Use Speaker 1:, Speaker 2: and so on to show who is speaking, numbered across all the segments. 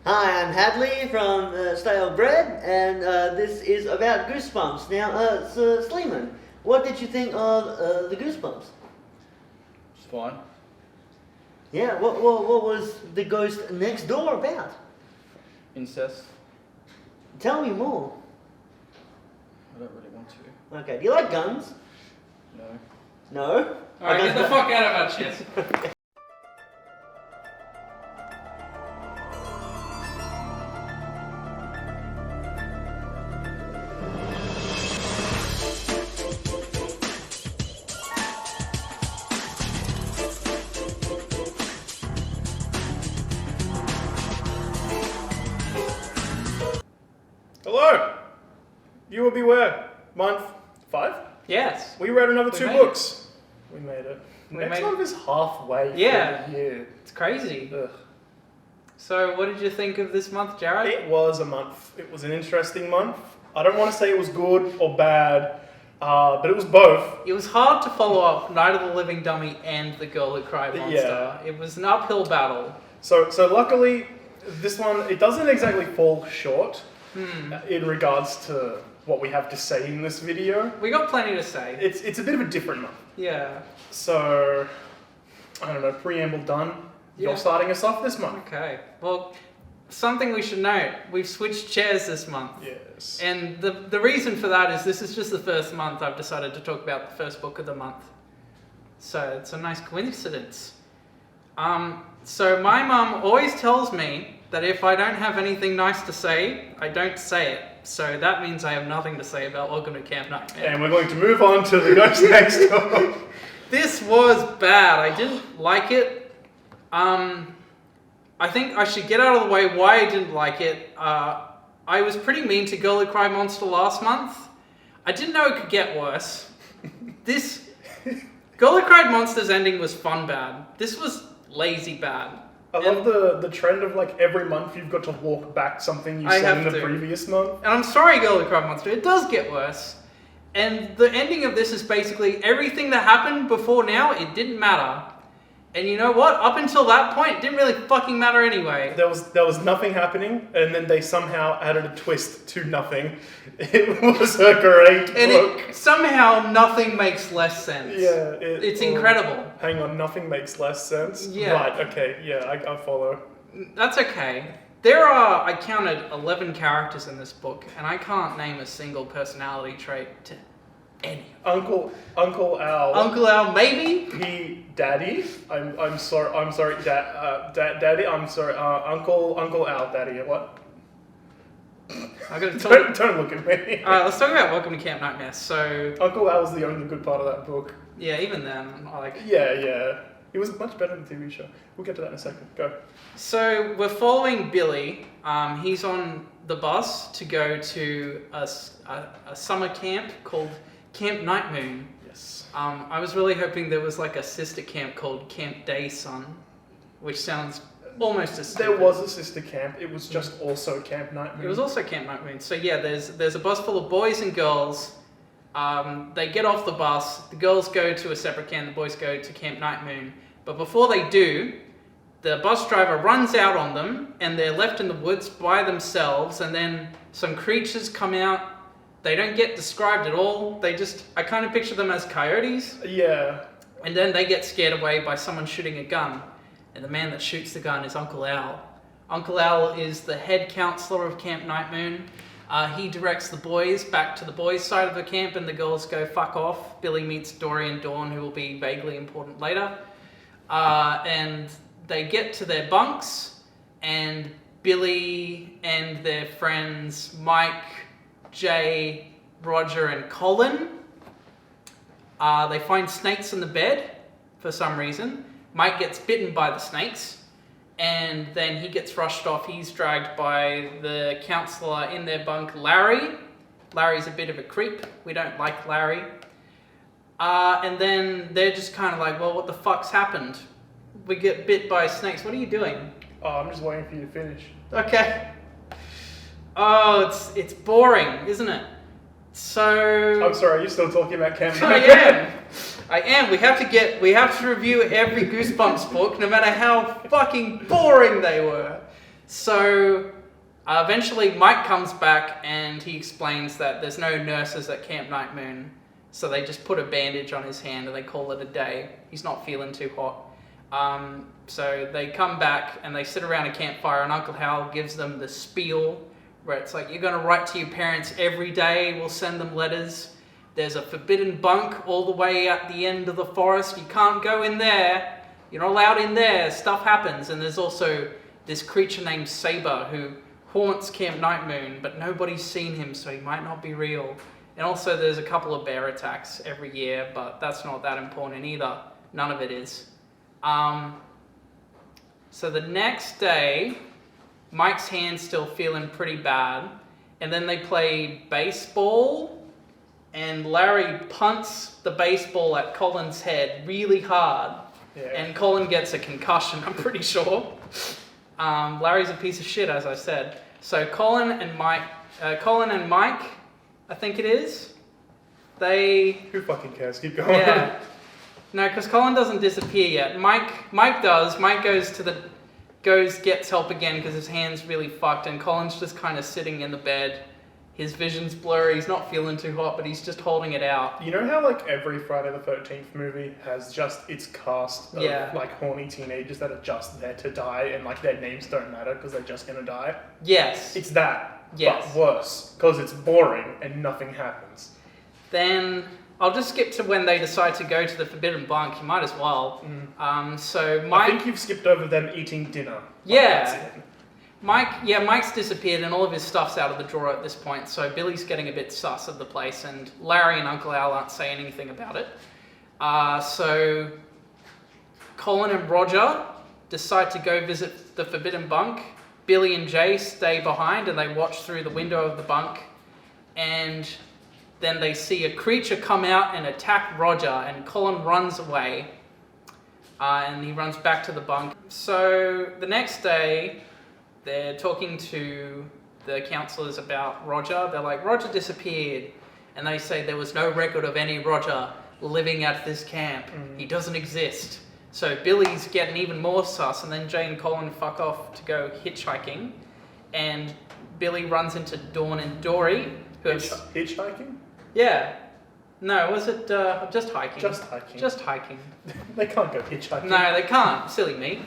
Speaker 1: Hi, I'm Hadley from Stale Bread, and this is about Goosebumps. Now, so Sleeman, what did you think of the Goosebumps?
Speaker 2: It's fine.
Speaker 1: Yeah, what was the ghost next door about?
Speaker 2: Incest?
Speaker 1: Tell me more.
Speaker 2: I don't really want to.
Speaker 1: Okay, do you like guns?
Speaker 2: No.
Speaker 1: No?
Speaker 3: Alright, get the fuck out of our chest.
Speaker 4: Hello! You will beware. Month 5?
Speaker 3: Yes.
Speaker 4: We read another
Speaker 3: We
Speaker 4: 2
Speaker 3: made
Speaker 4: books. We made it.
Speaker 3: We
Speaker 4: Next
Speaker 3: made
Speaker 4: month is halfway
Speaker 3: Yeah.
Speaker 4: through the year.
Speaker 3: It's crazy.
Speaker 4: Ugh.
Speaker 3: So, what did you think of this month, Jared?
Speaker 4: It was a month. It was an interesting month. I don't want to say it was good or bad, but it was both.
Speaker 3: It was hard to follow up Night of the Living Dummy and The Girl That Cried Monster.
Speaker 4: Yeah.
Speaker 3: It was an uphill battle.
Speaker 4: So luckily, this one, it doesn't exactly fall short in regards to what we have to say in this video.
Speaker 3: We got plenty to say.
Speaker 4: It's a bit of a different month.
Speaker 3: Yeah.
Speaker 4: So, I don't know, preamble done.
Speaker 3: Yeah.
Speaker 4: You're starting us off this month.
Speaker 3: Okay. Well, something we should note. We've switched chairs this month.
Speaker 4: Yes.
Speaker 3: And the reason for that is this is just the first month I've decided to talk about the first book of the month. So it's a nice coincidence. So my mum always tells me that if I don't have anything nice to say, I don't say it. So that means I have nothing to say about Welcome to Camp Nightmare.
Speaker 4: And we're going to move on to the ghost next door.
Speaker 3: This was bad. I didn't like it. I think I should get out of the way why I didn't like it. I was pretty mean to Girl Who Cried Monster last month. I didn't know it could get worse. This Girl Who Cried Monster's ending was fun bad. This was lazy bad.
Speaker 4: I love the trend of like every month you've got to walk back something you
Speaker 3: I
Speaker 4: said
Speaker 3: have
Speaker 4: in the
Speaker 3: to.
Speaker 4: previous month.
Speaker 3: And I'm sorry, Girl Who Cried Monster, it does get worse. And the ending of this is basically everything that happened before now, it didn't matter. And you know what? Up until that point, it didn't really fucking matter anyway.
Speaker 4: There was nothing happening, and then they somehow added a twist to nothing. It was a great
Speaker 3: And
Speaker 4: book.
Speaker 3: somehow nothing makes less sense.
Speaker 4: Yeah,
Speaker 3: It's incredible.
Speaker 4: Hang on, nothing makes less sense.
Speaker 3: Yeah.
Speaker 4: Right. Okay. Yeah, I follow.
Speaker 3: That's okay. There are, I counted 11 characters in this book, and I can't name a single personality trait to any.
Speaker 4: Uncle Al.
Speaker 3: Uncle Al, maybe?
Speaker 4: Daddy. I'm sorry. Daddy. I'm sorry. Uncle Al. Daddy. What?
Speaker 3: I gotta talk.
Speaker 4: Don't look at me.
Speaker 3: Alright, let's talk about Welcome to Camp Nightmare. So,
Speaker 4: Uncle Al was the only good part of that book.
Speaker 3: yeah, even then,
Speaker 4: Yeah. It was much better than the TV show. We'll get to that in a second. Go.
Speaker 3: So we're following Billy. He's on the bus to go to a summer camp called Camp Night Moon.
Speaker 4: Yes.
Speaker 3: I was really hoping there was like a sister camp called Camp Day Sun, which sounds almost as stupid.
Speaker 4: There was a sister camp. It was just also Camp Night Moon.
Speaker 3: It was also Camp Night Moon. So yeah, there's a bus full of boys and girls. They get off the bus. The girls go to a separate camp. The boys go to Camp Night Moon. But before they do, the bus driver runs out on them, and they're left in the woods by themselves. And then some creatures come out. They don't get described at all. I kind of picture them as coyotes.
Speaker 4: Yeah.
Speaker 3: And then they get scared away by someone shooting a gun. And the man that shoots the gun is Uncle Al. Uncle Al is the head counselor of Camp Night Moon. He directs the boys back to the boys' side of the camp, and the girls go fuck off. Billy meets Dory and Dawn, who will be vaguely important later. And they get to their bunks, and Billy and their friends Mike, Jay, Roger, and Colin, they find snakes in the bed for some reason. Mike gets bitten by the snakes, and then he gets rushed off. He's dragged by the counselor in their bunk, Larry. Larry's a bit of a creep. We don't like Larry. And then they're just kind of like, well, what the fuck's happened? We get bit by snakes. What are you doing?
Speaker 4: Oh, I'm just waiting for you to finish.
Speaker 3: Okay. Oh, it's boring, isn't it? So...
Speaker 4: I'm sorry, are you still talking about Camp
Speaker 3: I
Speaker 4: Night Moon?
Speaker 3: am. We have to review every Goosebumps book, no matter how fucking boring they were. So eventually Mike comes back and he explains that there's no nurses at Camp Night Moon, so they just put a bandage on his hand and they call it a day. He's not feeling too hot. So they come back and they sit around a campfire and Uncle Hal gives them the spiel where it's like, you're going to write to your parents every day, we'll send them letters. There's a forbidden bunk all the way at the end of the forest. You can't go in there. You're not allowed in there. Stuff happens. And there's also this creature named Saber who haunts Camp Night Moon, but nobody's seen him, so he might not be real. And also there's a couple of bear attacks every year, but that's not that important either. None of it is. So the next day, Mike's hand's still feeling pretty bad, and then they play baseball, and Larry punts the baseball at Colin's head really hard, and Colin gets a concussion, I'm pretty sure. Larry's a piece of shit, as I said. So Colin and Mike, I think it is,
Speaker 4: Who fucking cares? Keep going.
Speaker 3: Yeah. No, because Colin doesn't disappear yet. Mike does. Mike gets help again because his hand's really fucked, and Colin's just kind of sitting in the bed. His vision's blurry. He's not feeling too hot, but he's just holding it out.
Speaker 4: You know how like every Friday the 13th movie has just its cast of like horny teenagers that are just there to die, and like their names don't matter because they're just gonna die?
Speaker 3: Yes.
Speaker 4: It's that,
Speaker 3: Yes.
Speaker 4: but worse because it's boring and nothing happens.
Speaker 3: Then I'll just skip to when they decide to go to the Forbidden Bunk. You might as well. So Mike...
Speaker 4: I think you've skipped over them eating dinner.
Speaker 3: Yeah.
Speaker 4: That's it.
Speaker 3: Mike's disappeared and all of his stuff's out of the drawer at this point, so Billy's getting a bit sus of the place, and Larry and Uncle Al aren't saying anything about it. So Colin and Roger decide to go visit the Forbidden Bunk. Billy and Jay stay behind and they watch through the window of the bunk, and then they see a creature come out and attack Roger, and Colin runs away, and he runs back to the bunk. So the next day, they're talking to the counselors about Roger. They're like, Roger disappeared. And they say there was no record of any Roger living at this camp. He doesn't exist. So Billy's getting even more sus, and then Jay and Colin fuck off to go hitchhiking. And Billy runs into Dawn and Dory.
Speaker 4: Hitchhiking?
Speaker 3: Yeah. No, was it just hiking?
Speaker 4: Just hiking.
Speaker 3: Just hiking.
Speaker 4: They can't go hitchhiking.
Speaker 3: No, they can't. Silly me.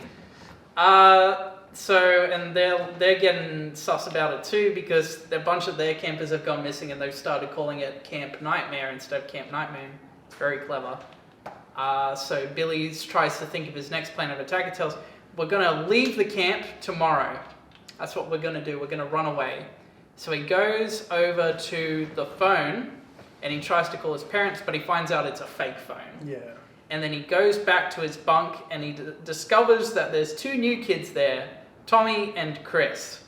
Speaker 3: And they're getting sus about it too, because a bunch of their campers have gone missing and they've started calling it Camp Nightmare instead of Camp Night Moon. It's very clever. So Billy tries to think of his next plan of attack. It tells, we're going to leave the camp tomorrow. That's what we're going to do. We're going to run away. So he goes over to the phone and he tries to call his parents, but he finds out it's a fake phone.
Speaker 4: Yeah.
Speaker 3: And then he goes back to his bunk and he discovers that there's two new kids there, Tommy and Chris.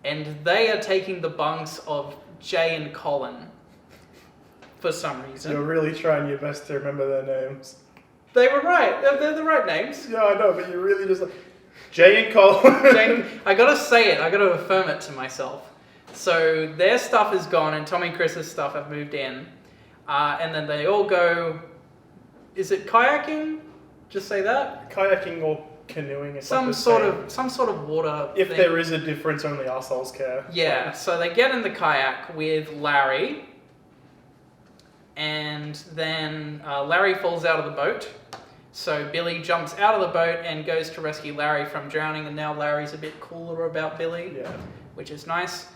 Speaker 3: And they are taking the bunks of Jay and Colin for some reason.
Speaker 4: You're really trying your best to remember their names.
Speaker 3: They were right. They're the right names.
Speaker 4: Yeah, I know, but you're really just like, Jay and Colin.
Speaker 3: I gotta say it. I gotta affirm it to myself. So their stuff is gone and Tommy and Chris's stuff have moved in. And then they all go... Is it kayaking? Just say that.
Speaker 4: Kayaking or canoeing.
Speaker 3: Some sort of water.
Speaker 4: If
Speaker 3: thing.
Speaker 4: there is a difference, only assholes care.
Speaker 3: Yeah. So they get in the kayak with Larry, and then Larry falls out of the boat. So Billy jumps out of the boat and goes to rescue Larry from drowning, and now Larry's a bit cooler about Billy, which is nice.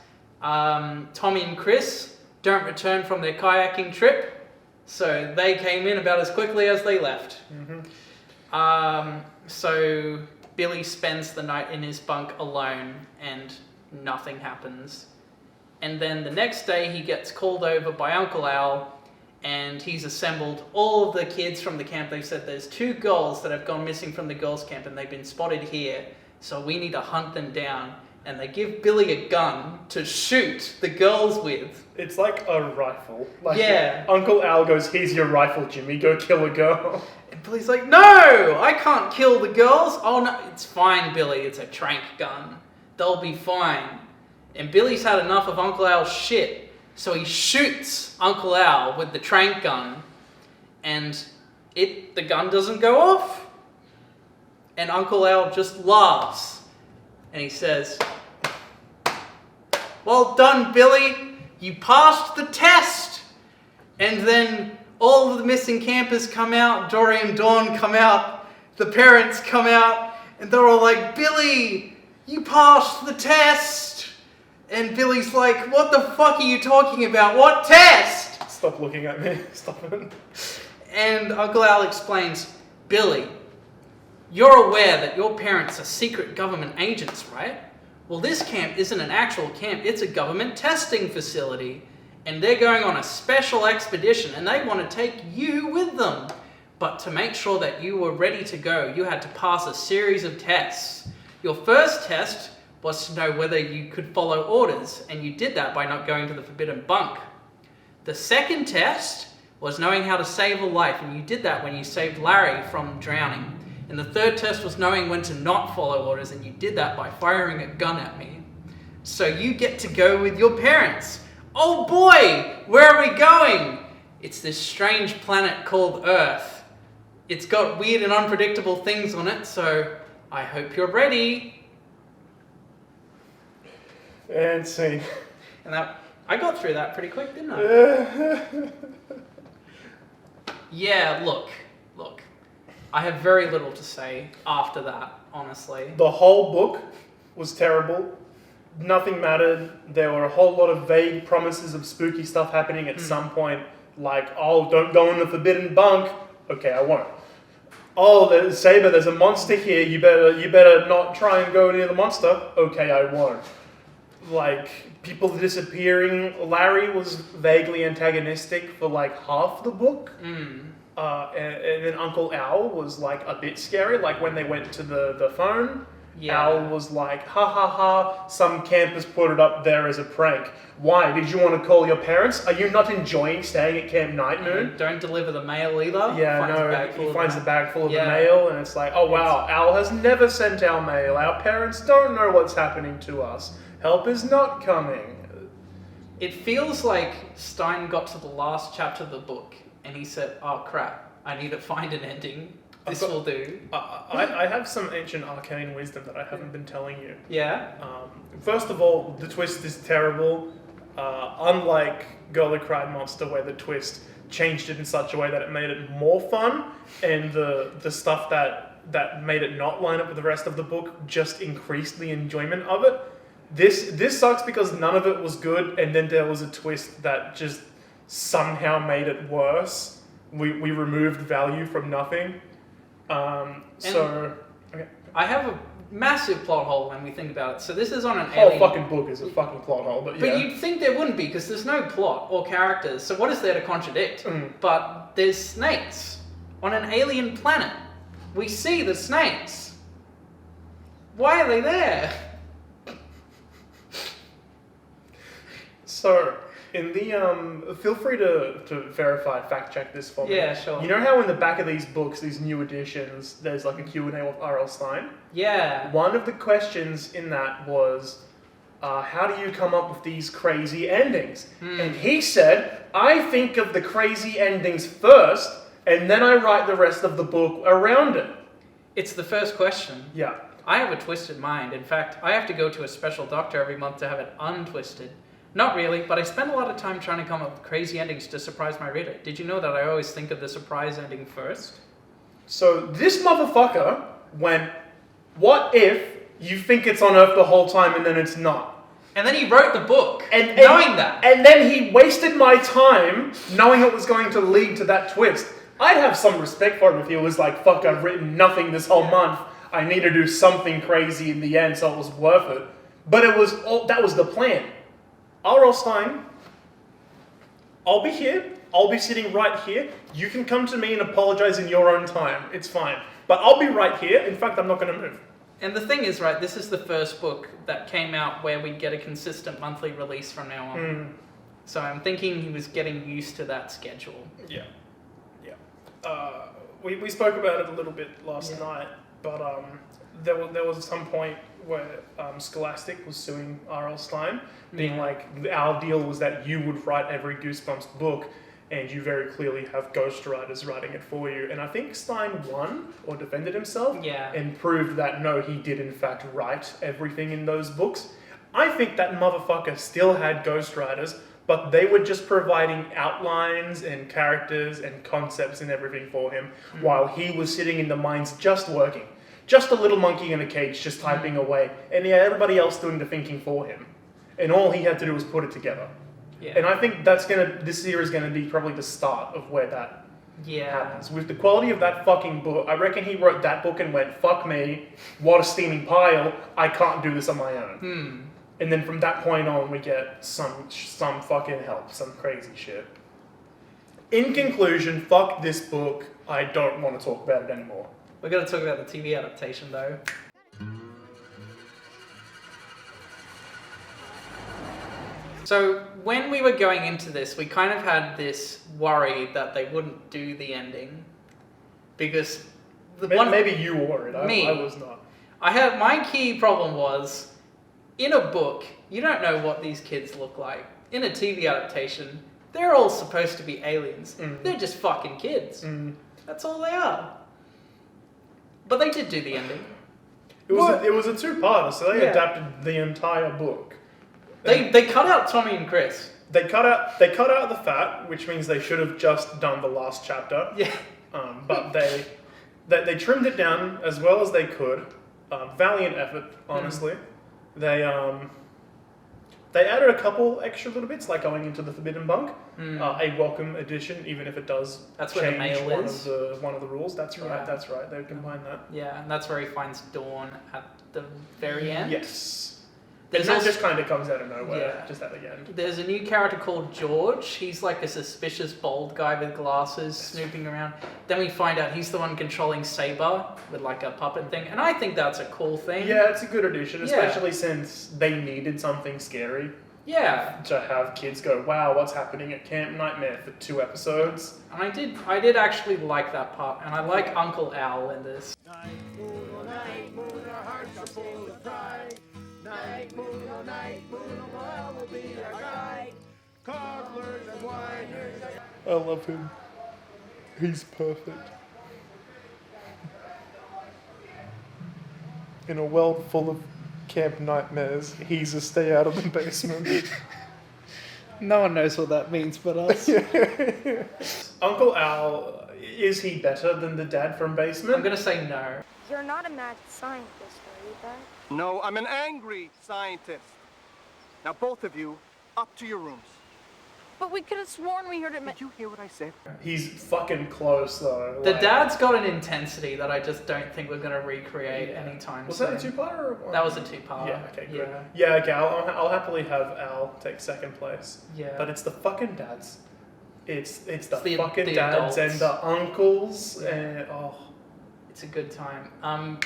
Speaker 3: Tommy and Chris don't return from their kayaking trip. So they came in about as quickly as they left. So Billy spends the night in his bunk alone and nothing happens. And then the next day he gets called over by Uncle Al and he's assembled all of the kids from the camp. They've said there's 2 girls that have gone missing from the girls' camp and they've been spotted here. So we need to hunt them down. And they give Billy a gun to shoot the girls with.
Speaker 4: It's like a rifle.
Speaker 3: Yeah.
Speaker 4: Uncle Al goes, here's your rifle, Jimmy, go kill a girl.
Speaker 3: And Billy's like, no, I can't kill the girls. Oh no, it's fine, Billy, it's a trank gun. They'll be fine. And Billy's had enough of Uncle Al's shit. So he shoots Uncle Al with the trank gun. And the gun doesn't go off. And Uncle Al just laughs. And he says, well done, Billy. You passed the test. And then all of the missing campers come out. Dory and Dawn come out. The parents come out. And they're all like, Billy, you passed the test. And Billy's like, what the fuck are you talking about? What test?
Speaker 4: Stop looking at me. Stop it.
Speaker 3: And Uncle Al explains, Billy, you're aware that your parents are secret government agents, right? Well, this camp isn't an actual camp, it's a government testing facility. And they're going on a special expedition and they want to take you with them. But to make sure that you were ready to go, you had to pass a series of tests. Your first test was to know whether you could follow orders, and you did that by not going to the forbidden bunk. The second test was knowing how to save a life, and you did that when you saved Larry from drowning. And the third test was knowing when to not follow orders, and you did that by firing a gun at me. So you get to go with your parents. Oh boy, where are we going? It's this strange planet called Earth. It's got weird and unpredictable things on it, so I hope you're ready.
Speaker 4: And scene.
Speaker 3: And I got through that pretty quick, didn't I? Yeah, look. I have very little to say after that, honestly.
Speaker 4: The whole book was terrible. Nothing mattered. There were a whole lot of vague promises of spooky stuff happening at some point. Like, oh, don't go in the forbidden bunk. Okay, I won't. Oh, Saber, there's a monster here. You better not try and go near the monster. Okay, I won't. Like, people disappearing. Larry was vaguely antagonistic for like half the book. And then Uncle Al was like a bit scary. Like when they went to the phone, Al was like, ha ha ha, some campers put it up there as a prank. Why? Did you want to call your parents? Are you not enjoying staying at Camp Night Moon?
Speaker 3: Don't deliver the mail either.
Speaker 4: Yeah, he finds the bag full of the mail, and it's like, oh wow, Al has never sent our mail. Our parents don't know what's happening to us. Help is not coming.
Speaker 3: It feels like Stine got to the last chapter of the book and he said, oh crap, I need to find an ending. This will do.
Speaker 4: I have some ancient arcane wisdom that I haven't been telling you.
Speaker 3: Yeah?
Speaker 4: First of all, the twist is terrible. Unlike Girl Who Cried Monster, where the twist changed it in such a way that it made it more fun, and the stuff that made it not line up with the rest of the book just increased the enjoyment of it. This sucks because none of it was good, and then there was a twist that just somehow made it worse. We removed value from nothing. Okay.
Speaker 3: I have a massive plot hole when we think about it. So this is on an
Speaker 4: whole
Speaker 3: alien...
Speaker 4: fucking book is a fucking plot hole, but yeah.
Speaker 3: But you'd think there wouldn't be, because there's no plot or characters. So what is there to contradict? But there's snakes on an alien planet. We see the snakes. Why are they there?
Speaker 4: So, in the, feel free to verify, fact check this for me.
Speaker 3: Yeah, sure.
Speaker 4: You know how in the back of these books, these new editions, there's like a Q&A with R.L. Stine?
Speaker 3: Yeah.
Speaker 4: One of the questions in that was, how do you come up with these crazy endings? And he said, I think of the crazy endings first, and then I write the rest of the book around it.
Speaker 3: It's the first question.
Speaker 4: Yeah.
Speaker 3: I have a twisted mind. In fact, I have to go to a special doctor every month to have it untwisted. Not really, but I spend a lot of time trying to come up with crazy endings to surprise my reader. Did you know that I always think of the surprise ending first?
Speaker 4: So this motherfucker went, what if you think it's on Earth the whole time and then it's not?
Speaker 3: And then he wrote the book, knowing that.
Speaker 4: And then he wasted my time knowing it was going to lead to that twist. I'd have some respect for him if he was like, fuck, I've written nothing this whole month. I need to do something crazy in the end so it was worth it. But that was the plan. R.L. Stine, I'll be here. I'll be sitting right here. You can come to me and apologize in your own time. It's fine. But I'll be right here. In fact, I'm not going to move.
Speaker 3: And the thing is, right, this is the first book that came out where we get a consistent monthly release from now on. So I'm thinking he was getting used to that schedule.
Speaker 4: Yeah. We spoke about it a little bit last night, but there was some point where Scholastic was suing R.L. Stine, being like, our deal was that you would write every Goosebumps book, and you very clearly have ghostwriters writing it for you. And I think Stine won, or defended himself, and proved that no, he did in fact write everything in those books. I think that motherfucker still had ghostwriters, but they were just providing outlines and characters and concepts and everything for him while he was sitting in the mines just working. Just a little monkey in a cage just typing away. And he had everybody else doing the thinking for him. And all he had to do was put it together.
Speaker 3: Yeah.
Speaker 4: And I think this year is gonna be probably the start of where that happens. With the quality of that fucking book, I reckon he wrote that book and went, fuck me, what a steaming pile, I can't do this on my own. And then from that point on, we get some fucking help, some crazy shit. In conclusion, fuck this book, I don't want to talk about it anymore.
Speaker 3: We're going to talk about the TV adaptation, though. So, when we were going into this, we kind of had this worry that they wouldn't do the ending. Because
Speaker 4: maybe you were worried,
Speaker 3: I
Speaker 4: was not.
Speaker 3: My key problem was, in a book, you don't know what these kids look like. In a TV adaptation, they're all supposed to be aliens. They're just fucking kids. That's all they are. But they did do the ending.
Speaker 4: It was a two-parter, so they adapted the entire book.
Speaker 3: They cut out Tommy and Chris.
Speaker 4: They cut out the fat, which means they should have just done the last chapter.
Speaker 3: Yeah.
Speaker 4: But they trimmed it down as well as they could. Valiant effort, honestly. They added a couple extra little bits, like going into the Forbidden Bunk, a welcome addition, even if it does
Speaker 3: where the
Speaker 4: change
Speaker 3: mail is.
Speaker 4: one of the rules. That's right. That's right. They combined that.
Speaker 3: Yeah, and that's where he finds Dawn at the very end.
Speaker 4: Yes.
Speaker 3: There's
Speaker 4: that
Speaker 3: also,
Speaker 4: just kind of comes out of nowhere, just at the end.
Speaker 3: There's a new character called George. He's like a suspicious bald guy with glasses snooping around. Then we find out he's the one controlling Saber with like a puppet thing. And I think that's a cool thing.
Speaker 4: Yeah, it's a good addition, especially since they needed something scary.
Speaker 3: Yeah.
Speaker 4: To have kids go, wow, what's happening at Camp Nightmare for 2 episodes.
Speaker 3: And I did actually like that part. And I like Uncle Al in this.
Speaker 5: Night moon, our hearts are full of pride. Night moon, oil will be our guide. Cobblers and whiners.
Speaker 4: I love him. He's perfect. In a world full of camp nightmares, he's a stay out of the basement.
Speaker 3: No one knows what that means but us.
Speaker 4: Uncle Al, is he better than the dad from Basement?
Speaker 3: I'm going to say no.
Speaker 6: You're not a mad scientist, are you, Dad?
Speaker 7: No, I'm an angry scientist. Now, both of you, up to your rooms.
Speaker 6: But we could have sworn we heard it.
Speaker 7: Did you hear what I said?
Speaker 4: He's fucking close, though.
Speaker 3: The dad's got an intensity that I just don't think we're going to recreate anytime soon.
Speaker 4: Was that a 2-parter or one?
Speaker 3: That was a 2-parter.
Speaker 4: Yeah, okay, good. Yeah, okay, I'll happily have Al take second place.
Speaker 3: Yeah.
Speaker 4: But it's the fucking dads. It's the fucking
Speaker 3: the
Speaker 4: dads
Speaker 3: adults.
Speaker 4: and the uncles and
Speaker 3: It's a good time.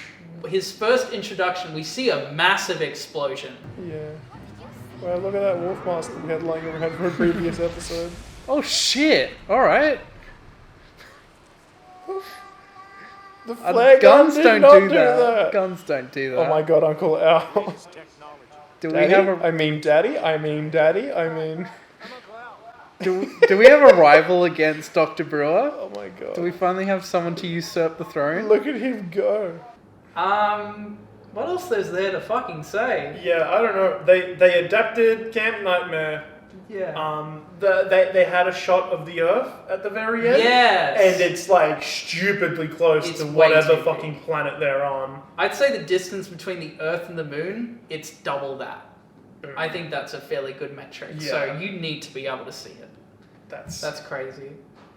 Speaker 3: His first introduction, we see a massive explosion.
Speaker 4: Yeah. Well, look at that wolf mask we had lying around for a previous episode.
Speaker 3: Oh shit! Alright.
Speaker 4: The flare guns
Speaker 3: don't do that. Guns don't do that.
Speaker 4: Oh my god, Uncle Al.
Speaker 3: Do
Speaker 4: Daddy?
Speaker 3: we have a...
Speaker 4: I mean daddy, I mean daddy, I mean...
Speaker 3: Do we have a rival against Dr. Brewer?
Speaker 4: Oh my god.
Speaker 3: Do we finally have someone to usurp the throne?
Speaker 4: Look at him go.
Speaker 3: What else is there to fucking say?
Speaker 4: Yeah, I don't know. They adapted Camp Nightmare.
Speaker 3: Yeah.
Speaker 4: They had a shot of the Earth at the very end.
Speaker 3: Yes.
Speaker 4: And it's like stupidly close
Speaker 3: It's
Speaker 4: to
Speaker 3: way
Speaker 4: whatever
Speaker 3: too
Speaker 4: fucking planet they're on.
Speaker 3: I'd say the distance between the Earth and the Moon, it's double that. I think that's a fairly good metric.
Speaker 4: Yeah.
Speaker 3: So you need to be able to see it.
Speaker 4: That's
Speaker 3: crazy.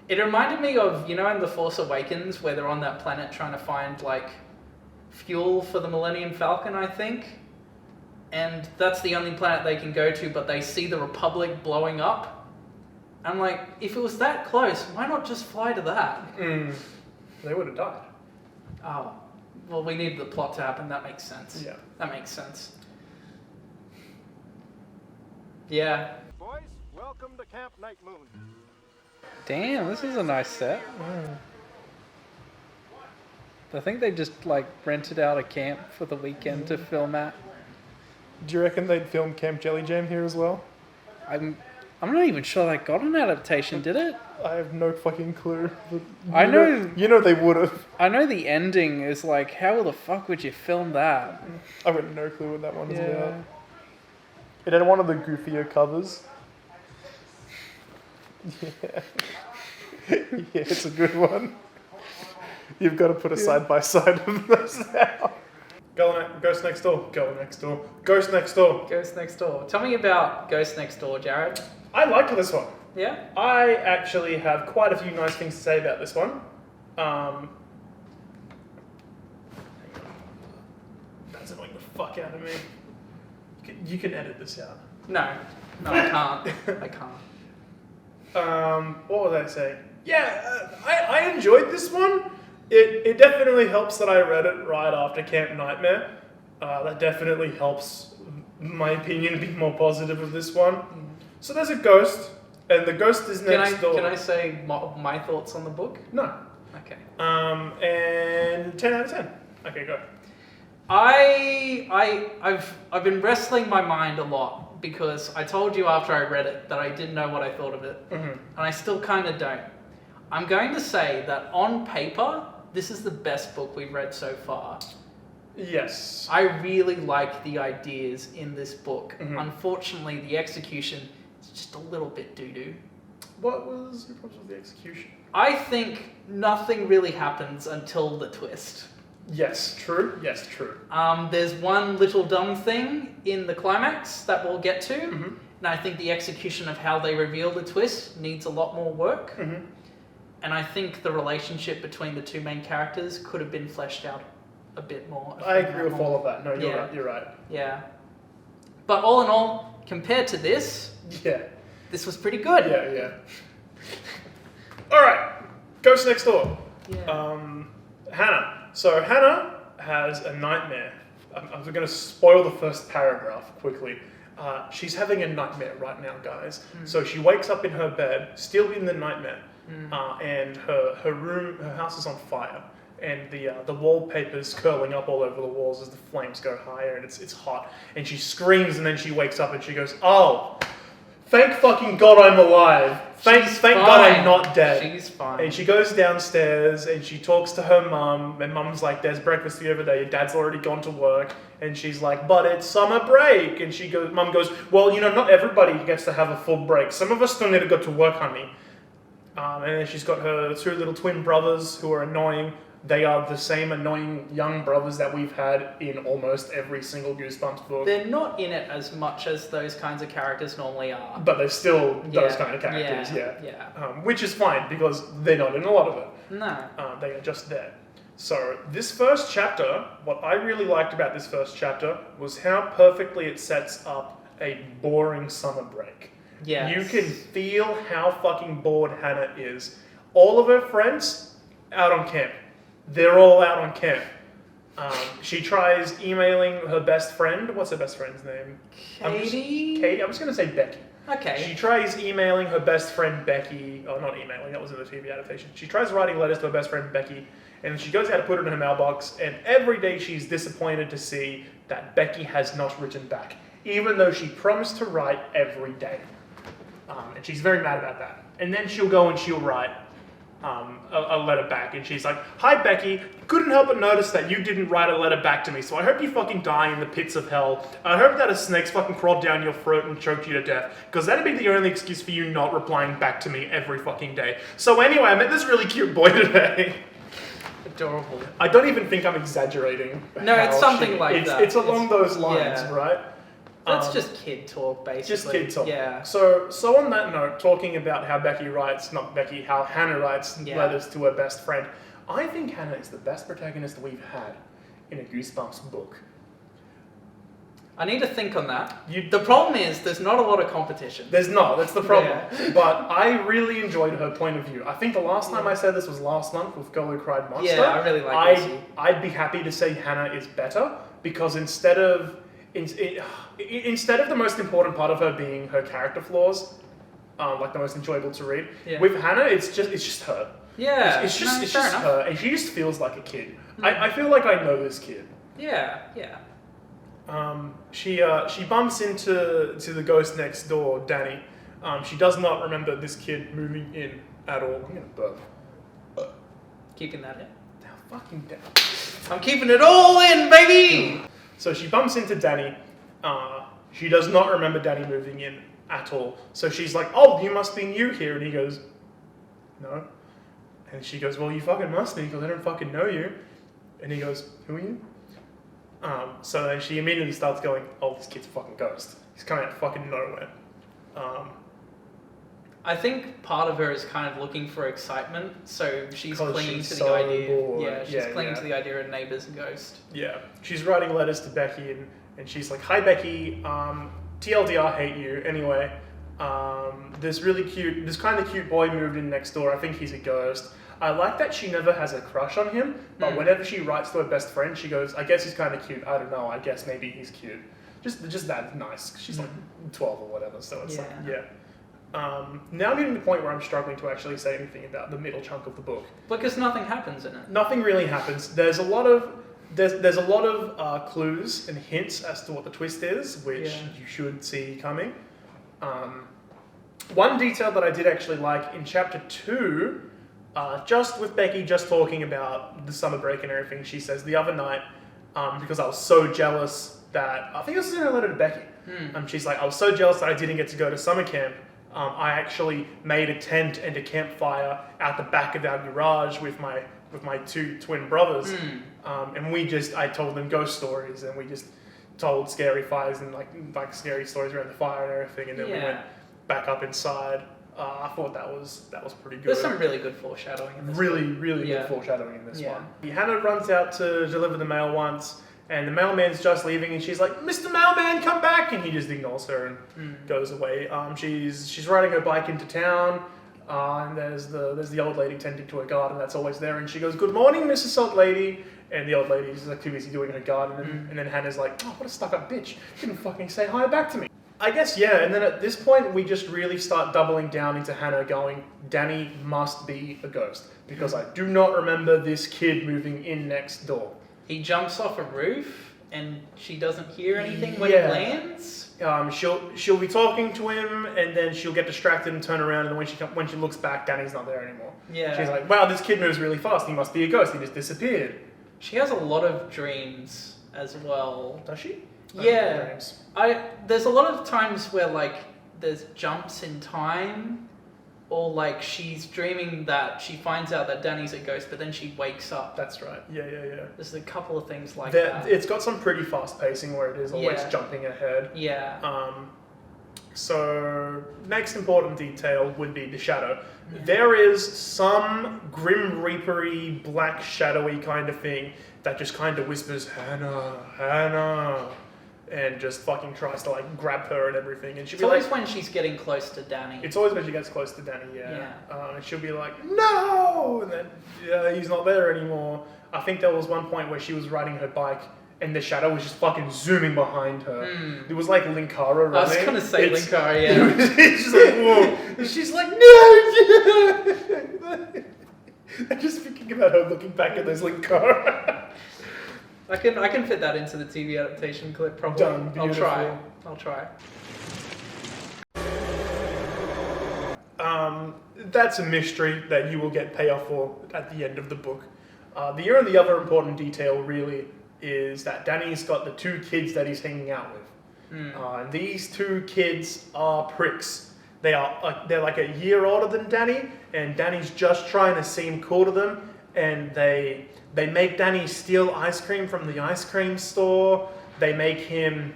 Speaker 3: It reminded me of, in The Force Awakens, where they're on that planet trying to find, fuel for the Millennium Falcon, I think. And that's the only planet they can go to, but they see the Republic blowing up. I'm like, if it was that close, why not just fly to that?
Speaker 4: They would have died.
Speaker 3: Oh, well, we need the plot to happen. That makes sense.
Speaker 4: Yeah.
Speaker 3: That makes sense. Yeah.
Speaker 7: Boys, welcome to Camp Night Moon.
Speaker 3: Damn, this is a nice set. I think they just rented out a camp for the weekend to film at.
Speaker 4: Do you reckon they'd film Camp Jelly Jam here as well?
Speaker 3: I'm not even sure that got an adaptation, did it?
Speaker 4: I have no fucking clue.
Speaker 3: I know.
Speaker 4: You know they would have.
Speaker 3: I know the ending is how the fuck would you film that?
Speaker 4: I've got no clue what that one is about. It had one of the goofier covers. Yeah. Yeah, it's a good one. You've got to put a side by side of those now. Ghost Next Door. Go Next Door. Ghost Next Door.
Speaker 3: Ghost Next Door. Tell me about Ghost Next Door, Jared.
Speaker 4: I liked this one.
Speaker 3: Yeah?
Speaker 4: I actually have quite a few nice things to say about this one. That's annoying the fuck out of me. You can edit this out.
Speaker 3: No, I can't. I can't.
Speaker 4: What was I saying? Yeah, I enjoyed this one. It definitely helps that I read it right after Camp Nightmare. That definitely helps my opinion be more positive of this one. So there's a ghost, and the ghost is next door.
Speaker 3: Can I say my thoughts on the book?
Speaker 4: No.
Speaker 3: Okay.
Speaker 4: And 10 out of 10. Okay, go.
Speaker 3: I've been wrestling my mind a lot because I told you after I read it that I didn't know what I thought of it, and I still kind of don't. I'm going to say that on paper, this is the best book we've read so far.
Speaker 4: Yes.
Speaker 3: I really like the ideas in this book. Unfortunately, the execution is just a little bit doo-doo.
Speaker 4: What was your problem with the execution?
Speaker 3: I think nothing really happens until the twist.
Speaker 4: Yes, true. Yes, true.
Speaker 3: There's one little dumb thing in the climax that we'll get to, and I think the execution of how they reveal the twist needs a lot more work. And I think the relationship between the two main characters could have been fleshed out a bit more.
Speaker 4: I agree with all of that. No, you're right. You're right.
Speaker 3: Yeah. But all in all, compared to this, this was pretty good.
Speaker 4: Yeah. All right, Ghost Next Door.
Speaker 3: Yeah.
Speaker 4: Hannah. So Hannah has a nightmare. I'm going to spoil the first paragraph quickly. She's having a nightmare right now, guys. So she wakes up in her bed, still in the nightmare, and her house is on fire, and the wallpaper's curling up all over the walls as the flames go higher, and it's hot. And she screams, and then she wakes up and she goes, "Oh, thank fucking God I'm alive. Thank God I'm not dead."
Speaker 3: She's fine.
Speaker 4: And she goes downstairs and she talks to her mum, and mum's like, "There's breakfast for you over there. Your dad's already gone to work." And she's like, "But it's summer break." And mum goes, "Well, not everybody gets to have a full break. Some of us still need to go to work, honey." And then she's got her two little twin brothers who are annoying. They are the same annoying young brothers that we've had in almost every single Goosebumps book.
Speaker 3: They're not in it as much as those kinds of characters normally are.
Speaker 4: But they're still those kind of characters, which is fine because they're not in a lot of it.
Speaker 3: No.
Speaker 4: They are just there. So this first chapter, what I really liked about this first chapter was how perfectly it sets up a boring summer break.
Speaker 3: Yes.
Speaker 4: You can feel how fucking bored Hannah is. All of her friends out on camp. They're all out on camp. She tries emailing her best friend. What's her best friend's name?
Speaker 3: Katie?
Speaker 4: I'm just going to say Becky.
Speaker 3: Okay.
Speaker 4: She tries emailing her best friend Becky. Oh, not emailing. That was in the TV adaptation. She tries writing letters to her best friend Becky. And she goes out to put it in her mailbox. And every day she's disappointed to see that Becky has not written back. Even though she promised to write every day. And she's very mad about that. And then she'll go and she'll write a letter back, and she's like, "Hi Becky, couldn't help but notice that you didn't write a letter back to me, so I hope you fucking die in the pits of hell. I hope that a snake's fucking crawled down your throat and choked you to death, because that'd be the only excuse for you not replying back to me every fucking day. So anyway, I met this really cute boy today."
Speaker 3: Adorable.
Speaker 4: I don't even think I'm exaggerating.
Speaker 3: No, it's something like that.
Speaker 4: It's along those lines, right?
Speaker 3: That's just kid talk, basically.
Speaker 4: Just kid talk.
Speaker 3: Yeah.
Speaker 4: So on that note, talking about how how Hannah writes letters to her best friend, I think Hannah is the best protagonist we've had in a Goosebumps book.
Speaker 3: I need to think on that. The problem is, there's not a lot of competition.
Speaker 4: There's not, that's the problem.
Speaker 3: Yeah.
Speaker 4: But I really enjoyed her point of view. I think the last time I said this was last month with Girl Who Cried Monster.
Speaker 3: Yeah, I really like Lucy.
Speaker 4: I'd be happy to say Hannah is better, because instead of the most important part of her being her character flaws, like the most enjoyable to read, with Hannah, it's just her.
Speaker 3: Yeah,
Speaker 4: it's just her, and she just feels like a kid. I feel like I know this kid.
Speaker 3: Yeah.
Speaker 4: She bumps into the ghost next door, Danny. She does not remember this kid moving in at all. I'm gonna burp.
Speaker 3: Keeping that in.
Speaker 4: Now fucking down.
Speaker 3: I'm keeping it all in, baby.
Speaker 4: So she bumps into Danny, She does not remember Danny moving in at all. So she's like, oh, you must be new here. And he goes, no. And she goes, well, you fucking must be, because I don't fucking know you. And he goes, who are you? So then she immediately starts going, oh, this kid's a fucking ghost. He's coming out of fucking nowhere.
Speaker 3: I think part of her is kind of looking for excitement, so she's
Speaker 4: Because
Speaker 3: clinging
Speaker 4: she's
Speaker 3: to
Speaker 4: so
Speaker 3: the idea.
Speaker 4: bored.
Speaker 3: Yeah, she's
Speaker 4: Yeah,
Speaker 3: clinging
Speaker 4: yeah.
Speaker 3: to the idea of neighbor's a ghost.
Speaker 4: Yeah. She's writing letters to Becky, and she's like, hi, Becky, TLDR, hate you. Anyway, this kind of cute boy moved in next door. I think he's a ghost. I like that she never has a crush on him, but whenever she writes to her best friend, she goes, I guess he's kind of cute. I don't know. I guess maybe he's cute. Just that nice. She's like 12 or whatever, so it's like, yeah. Now I'm getting to the point where I'm struggling to actually say anything about the middle chunk of the book.
Speaker 3: Because nothing happens in it.
Speaker 4: Nothing really happens. There's a lot of clues and hints as to what the twist is, which you should see coming. One detail that I did actually like in chapter 2, just with Becky just talking about the summer break and everything, she says the other night, because I was so jealous that, I think this is in a letter to Becky, she's like, I was so jealous that I didn't get to go to summer camp. I actually made a tent and a campfire out the back of our garage with my two twin brothers, and I told them ghost stories, and we just told scary fires and like scary stories around the fire and everything, and then we went back up inside. I thought that was pretty good.
Speaker 3: There's some really good foreshadowing in this
Speaker 4: Really
Speaker 3: one.
Speaker 4: good foreshadowing in this one. Hannah runs out to deliver the mail once, and the mailman's just leaving, and she's like, Mr. Mailman, come back! And he just ignores her and goes away. She's riding her bike into town, and there's the old lady tending to her garden that's always there, and she goes, good morning, Mrs. Old Lady. And the old lady's like too busy doing her garden, and then Hannah's like, oh, what a stuck-up bitch. Didn't fucking say hi back to me. I guess, yeah, and then at this point, we just really start doubling down into Hannah going, Danny must be a ghost, because I do not remember this kid moving in next door.
Speaker 3: He jumps off a roof, and she doesn't hear anything when he lands.
Speaker 4: She'll be talking to him, and then she'll get distracted and turn around, and when she looks back, Danny's not there anymore.
Speaker 3: Yeah.
Speaker 4: She's like, wow, this kid moves really fast, he must be a ghost, he just disappeared.
Speaker 3: She has a lot of dreams as well.
Speaker 4: Does she?
Speaker 3: Yeah. There's a lot of times where there's jumps in time, or she's dreaming that she finds out that Danny's a ghost, but then she wakes up.
Speaker 4: That's right. Yeah.
Speaker 3: There's a couple of things like that.
Speaker 4: It's got some pretty fast pacing where it is always jumping ahead.
Speaker 3: Yeah.
Speaker 4: So next important detail would be the shadow. Yeah. There is some grim reapery, black shadowy kind of thing that just kind of whispers, Hannah, and just fucking tries to grab her and everything. And she'll
Speaker 3: it's
Speaker 4: be
Speaker 3: always when she's getting close to Danny.
Speaker 4: It's always when she gets close to Danny, and she'll be like, no! And then he's not there anymore. I think there was one point where she was riding her bike and the shadow was just fucking zooming behind her. It was like Linkara running.
Speaker 3: I was gonna say Linkara, yeah.
Speaker 4: It's just like, whoa. And she's like, no! I'm just thinking about her looking back at those Linkara.
Speaker 3: I can fit that into the TV adaptation clip probably.
Speaker 4: Done.
Speaker 3: I'll try.
Speaker 4: That's a mystery that you will get payoff for at the end of the book. The only other important detail really is that Danny's got the two kids that he's hanging out with. These two kids are pricks. They're like a year older than Danny, and Danny's just trying to seem cool to them, and they make Danny steal ice cream from the ice cream store. They make him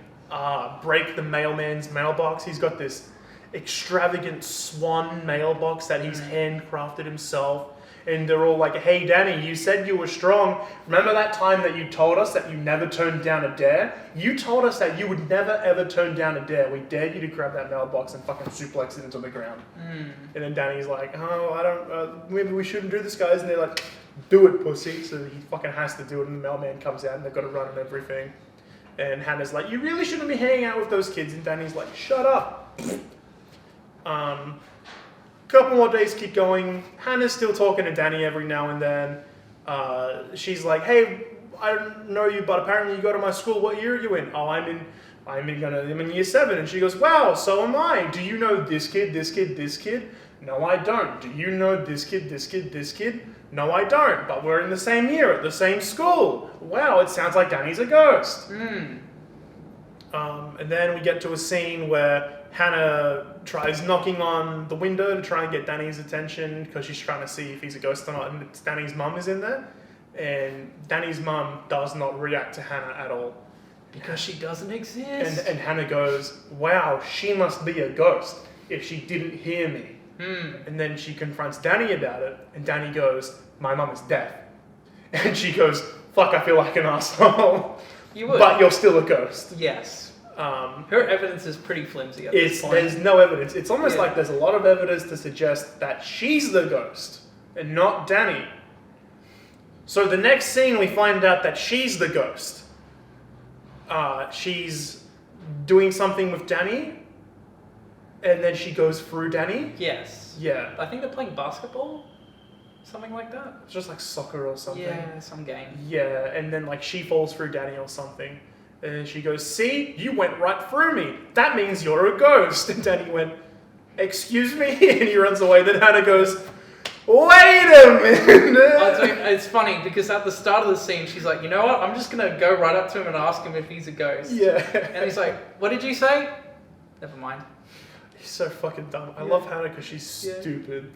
Speaker 4: break the mailman's mailbox. He's got this extravagant swan mailbox that he's handcrafted himself. And they're all like, hey, Danny, you said you were strong. Remember that time that you told us that you never turned down a dare? You told us that you would never, ever turn down a dare. We dared you to grab that mailbox and fucking suplex it into the ground. And then Danny's like, oh, I don't, maybe we shouldn't do this, guys. And they're like, do it, pussy. So he fucking has to do it, and the mailman comes out, and they've got to run and everything. And Hannah's like, you really shouldn't be hanging out with those kids. And Danny's like, shut up. Couple more days keep going. Hannah's still talking to Danny every now and then. She's like, hey, I don't know you, but apparently you go to my school. What year are you in? Oh, I'm in year 7. And she goes, wow, so am I. Do you know this kid, this kid, this kid? No, I don't. Do you know this kid, this kid, this kid? No, I don't. But we're in the same year at the same school. Wow, it sounds like Danny's a ghost. And then we get to a scene where Hannah tries knocking on the window to try and get Danny's attention because she's trying to see if he's a ghost or not, and it's Danny's mum is in there. And Danny's mum does not react to Hannah at all.
Speaker 3: Because she doesn't exist.
Speaker 4: And Hannah goes, wow, she must be a ghost if she didn't hear me. And then she confronts Danny about it, and Danny goes, my mum is deaf. And she goes, fuck, I feel like an asshole.
Speaker 3: You would.
Speaker 4: But you're still a ghost.
Speaker 3: Yes. Her evidence is pretty flimsy at this point.
Speaker 4: There's no evidence. It's almost like there's a lot of evidence to suggest that she's the ghost and not Danny. So the next scene we find out that she's the ghost. She's doing something with Danny, and then she goes through Danny.
Speaker 3: Yes.
Speaker 4: Yeah.
Speaker 3: I think they're playing basketball. Something like that.
Speaker 4: It's just like soccer or something.
Speaker 3: Yeah, some game.
Speaker 4: Yeah, and then like she falls through Danny or something. And then she goes, see, you went right through me. That means you're a ghost. And Danny went, excuse me? And he runs away. Then Hannah goes, wait a minute.
Speaker 3: It's funny because at the start of the scene, she's like, you know what? I'm just going to go right up to him and ask him if he's a ghost.
Speaker 4: Yeah.
Speaker 3: And he's like, what did you say? Never mind.
Speaker 4: He's so fucking dumb. I love Hannah because she's stupid.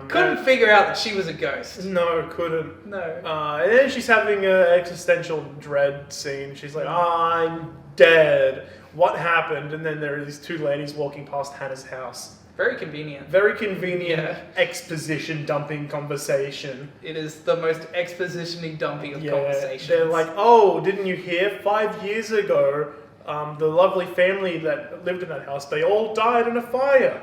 Speaker 3: Couldn't figure out that she was a ghost.
Speaker 4: No, couldn't.
Speaker 3: No.
Speaker 4: And then she's having an existential dread scene. She's like, I'm dead. What happened? And then there are these two ladies walking past Hannah's house.
Speaker 3: Very convenient.
Speaker 4: Very convenient exposition dumping conversation.
Speaker 3: It is the most exposition-y dumping of conversations.
Speaker 4: They're like, oh, didn't you hear? 5 years ago, the lovely family that lived in that house, they all died in a fire.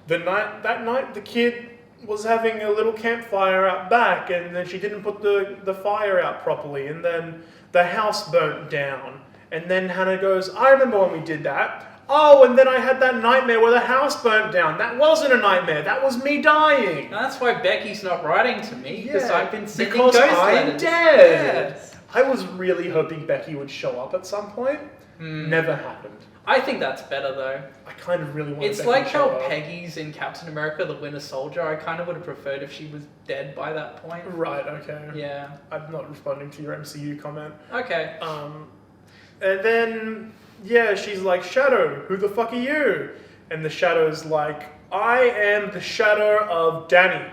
Speaker 4: That night, the kid was having a little campfire out back, and then she didn't put the fire out properly, and then the house burnt down. And then Hannah goes, I remember when we did that. Oh, and then I had that nightmare where the house burnt down. That wasn't a nightmare. That was me dying.
Speaker 3: And that's why Becky's not writing to me, because I've been sending
Speaker 4: because
Speaker 3: ghost
Speaker 4: I'm
Speaker 3: letters.
Speaker 4: dead.
Speaker 3: Yes.
Speaker 4: I was really hoping Becky would show up at some point. Never happened.
Speaker 3: I think that's better though.
Speaker 4: I kind of really wanted
Speaker 3: It's
Speaker 4: Becky
Speaker 3: like
Speaker 4: to show
Speaker 3: how
Speaker 4: up.
Speaker 3: Peggy's in Captain America: The Winter Soldier. I kind of would have preferred if she was dead by that point.
Speaker 4: Right, okay.
Speaker 3: Yeah.
Speaker 4: I'm not responding to your MCU comment.
Speaker 3: Okay.
Speaker 4: And then, she's like, Shadow, who the fuck are you? And the Shadow's like, I am the Shadow of Danny.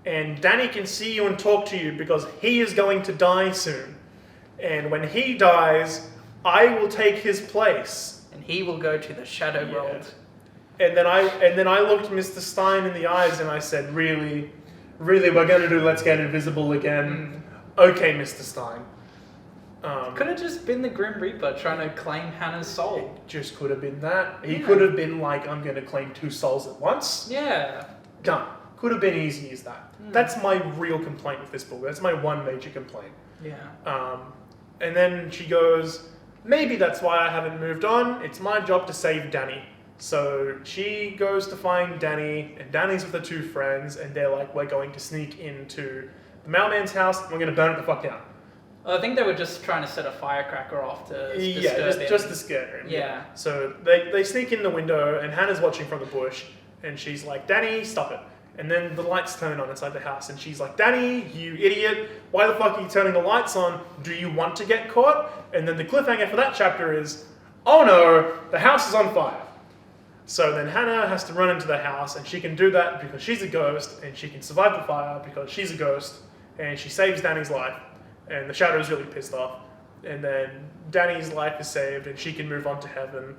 Speaker 4: And Danny can see you and talk to you because he is going to die soon. And when he dies, I will take his place.
Speaker 3: And he will go to the Shadow World.
Speaker 4: And then I looked Mr. Stine in the eyes and I said, really, we're going to do Let's Get Invisible again? Okay, Mr. Stine.
Speaker 3: Could have just been the Grim Reaper trying to claim Hannah's soul.
Speaker 4: It just could have been that. He could have been like, I'm going to claim 2 souls at once.
Speaker 3: Yeah.
Speaker 4: Done. Could have been easy as that. That's my real complaint with this book. That's my one major complaint.
Speaker 3: Yeah.
Speaker 4: And then she goes, maybe that's why I haven't moved on. It's my job to save Danny. So she goes to find Danny, and Danny's with the 2 friends, and they're like, we're going to sneak into the mailman's house, and we're going to burn it the fuck down.
Speaker 3: I think they were just trying to set a firecracker off to disturb him.
Speaker 4: just to scare him.
Speaker 3: Yeah.
Speaker 4: So they sneak in the window, and Hannah's watching from the bush, and she's like, Danny, stop it. And then the lights turn on inside the house, and she's like, Danny, you idiot, why the fuck are you turning the lights on? Do you want to get caught? And then the cliffhanger for that chapter is, oh no, the house is on fire. So then Hannah has to run into the house, and she can do that because she's a ghost, and she can survive the fire because she's a ghost, and she saves Danny's life, and the Shadow's really pissed off. And then Danny's life is saved, and she can move on to heaven.